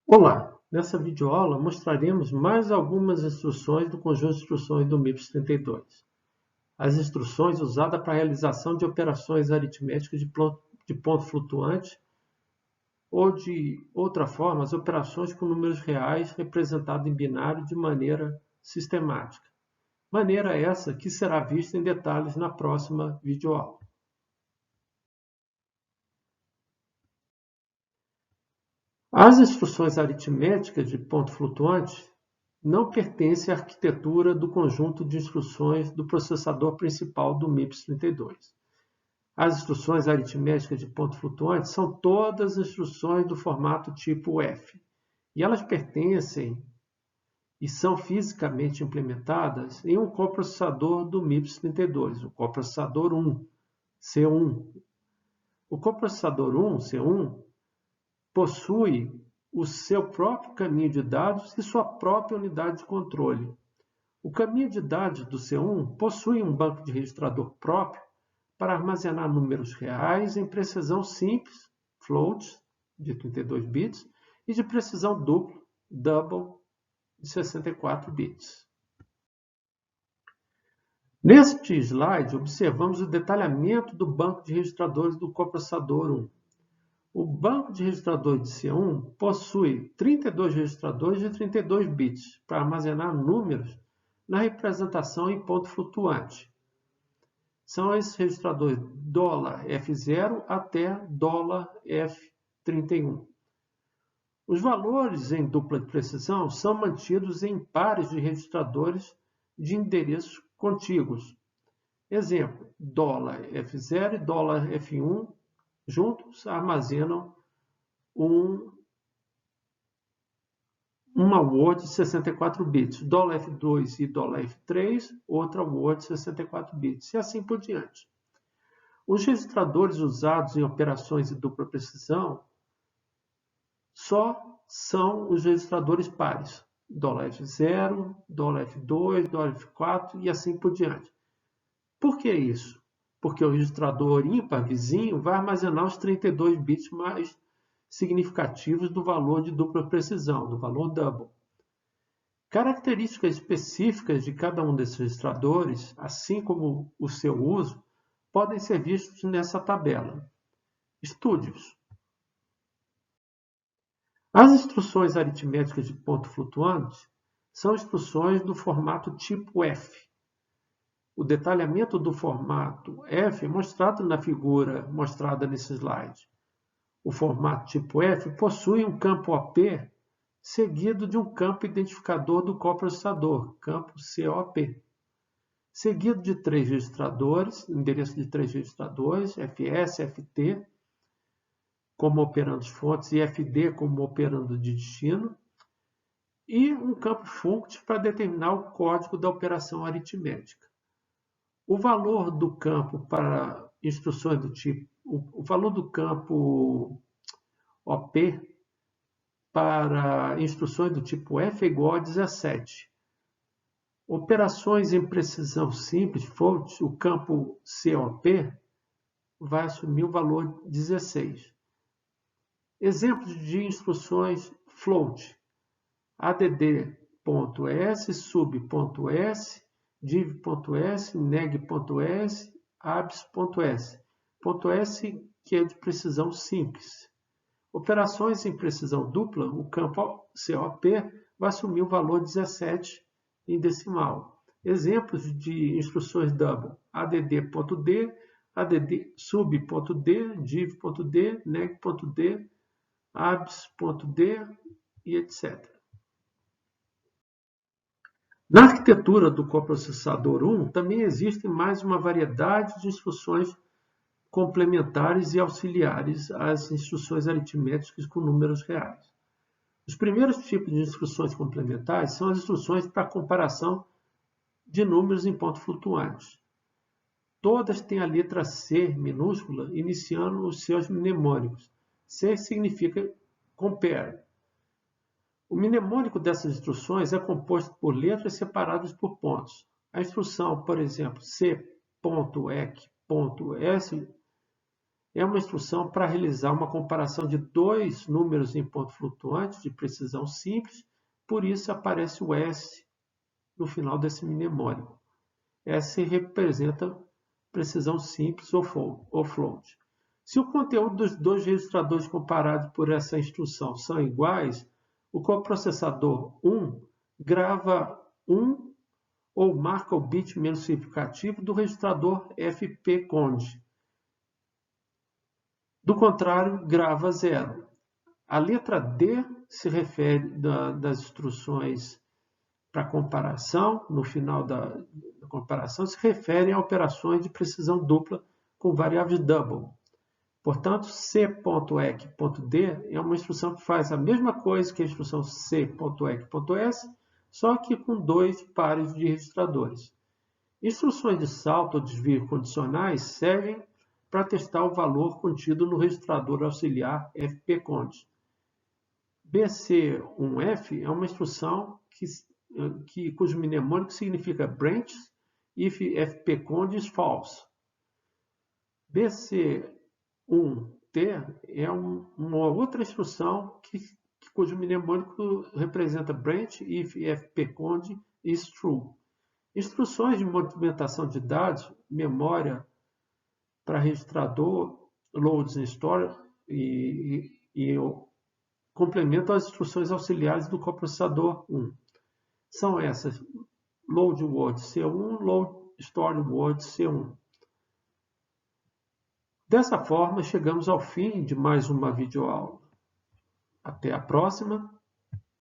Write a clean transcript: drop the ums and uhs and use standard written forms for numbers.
Olá! Nessa videoaula mostraremos mais algumas instruções do conjunto de instruções do MIPS 32. As instruções usadas para a realização de operações aritméticas de ponto flutuante ou, de outra forma, as operações com números reais representados em binário de maneira sistemática. Maneira essa que será vista em detalhes na próxima videoaula. As instruções aritméticas de ponto flutuante não pertencem à arquitetura do conjunto de instruções do processador principal do MIPS 32. As instruções aritméticas de ponto flutuante são todas instruções do formato tipo F, e elas pertencem e são fisicamente implementadas em um coprocessador do MIPS 32, o coprocessador 1, C1. O coprocessador 1, C1, possui o seu próprio caminho de dados e sua própria unidade de controle. O caminho de dados do C1 possui um banco de registrador próprio para armazenar números reais em precisão simples, float, de 32 bits, e de precisão dupla, double, de 64 bits. Neste slide, observamos o detalhamento do banco de registradores do coprocessador 1. O banco de registradores de C1 possui 32 registradores de 32 bits para armazenar números na representação em ponto flutuante. São esses registradores $F0 até $F31. Os valores em dupla de precisão são mantidos em pares de registradores de endereços contíguos. Exemplo, $F0 e $F1 juntos armazenam uma word de 64 bits. $F2 e $F3, outra word de 64 bits, e assim por diante. Os registradores usados em operações de dupla precisão só são os registradores pares. $F0, $F2, $F4 e assim por diante. Por que isso? Porque o registrador ímpar vizinho vai armazenar os 32 bits mais significativos do valor de dupla precisão, do valor double. Características específicas de cada um desses registradores, assim como o seu uso, podem ser vistos nessa tabela. Estude-os. As instruções aritméticas de ponto flutuante são instruções do formato tipo F. O detalhamento do formato F é mostrado na figura mostrada nesse slide. O formato tipo F possui um campo OP seguido de um campo identificador do coprocessador, campo COP, seguido de 3 registradores, endereço de 3 registradores, FS, FT, como operandos fontes, e FD como operando de destino, e um campo funct para determinar o código da operação aritmética. O valor do campo para instruções do tipo, o valor do campo OP para instruções do tipo F é igual a 17. Operações em precisão simples, float, o campo COP vai assumir o valor 16. Exemplos de instruções float: add.s, sub.s, div.s, neg.s, abs.s. .s que é de precisão simples. Operações em precisão dupla, o campo COP vai assumir o valor 17 em decimal. Exemplos de instruções double: add.d, add sub.d, div.d, neg.d, abs.d e etc. Na arquitetura do coprocessador 1, também existe mais uma variedade de instruções complementares e auxiliares às instruções aritméticas com números reais. Os primeiros tipos de instruções complementares são as instruções para comparação de números em ponto flutuante. Todas têm a letra C minúscula iniciando os seus mnemônicos. C significa compare. O mnemônico dessas instruções é composto por letras separadas por pontos. A instrução, por exemplo, C.ec.s é uma instrução para realizar uma comparação de dois números em ponto flutuante de precisão simples, por isso aparece o S no final desse mnemônico. S representa precisão simples ou float. Se o conteúdo dos dois registradores comparados por essa instrução são iguais, o coprocessador 1 grava 1 ou marca o bit menos significativo do registrador fp-cond. Do contrário, grava 0. A letra D se refere das instruções para comparação, no final da comparação, se referem a operações de precisão dupla com variáveis double. Portanto, c.ec.d é uma instrução que faz a mesma coisa que a instrução c.ec.s, só que com dois pares de registradores. Instruções de salto ou desvio condicionais servem para testar o valor contido no registrador auxiliar fp-cond. BC1F é uma instrução cujo mnemônico significa branches if fp-cond is false. BC1T é uma outra instrução cujo mnemônico representa branch if fp-cond is true. Instruções de movimentação de dados, memória para registrador, loads and store e complementam as instruções auxiliares do coprocessador 1. São essas: load word C1, load store word C1. Dessa forma, chegamos ao fim de mais uma videoaula. Até a próxima!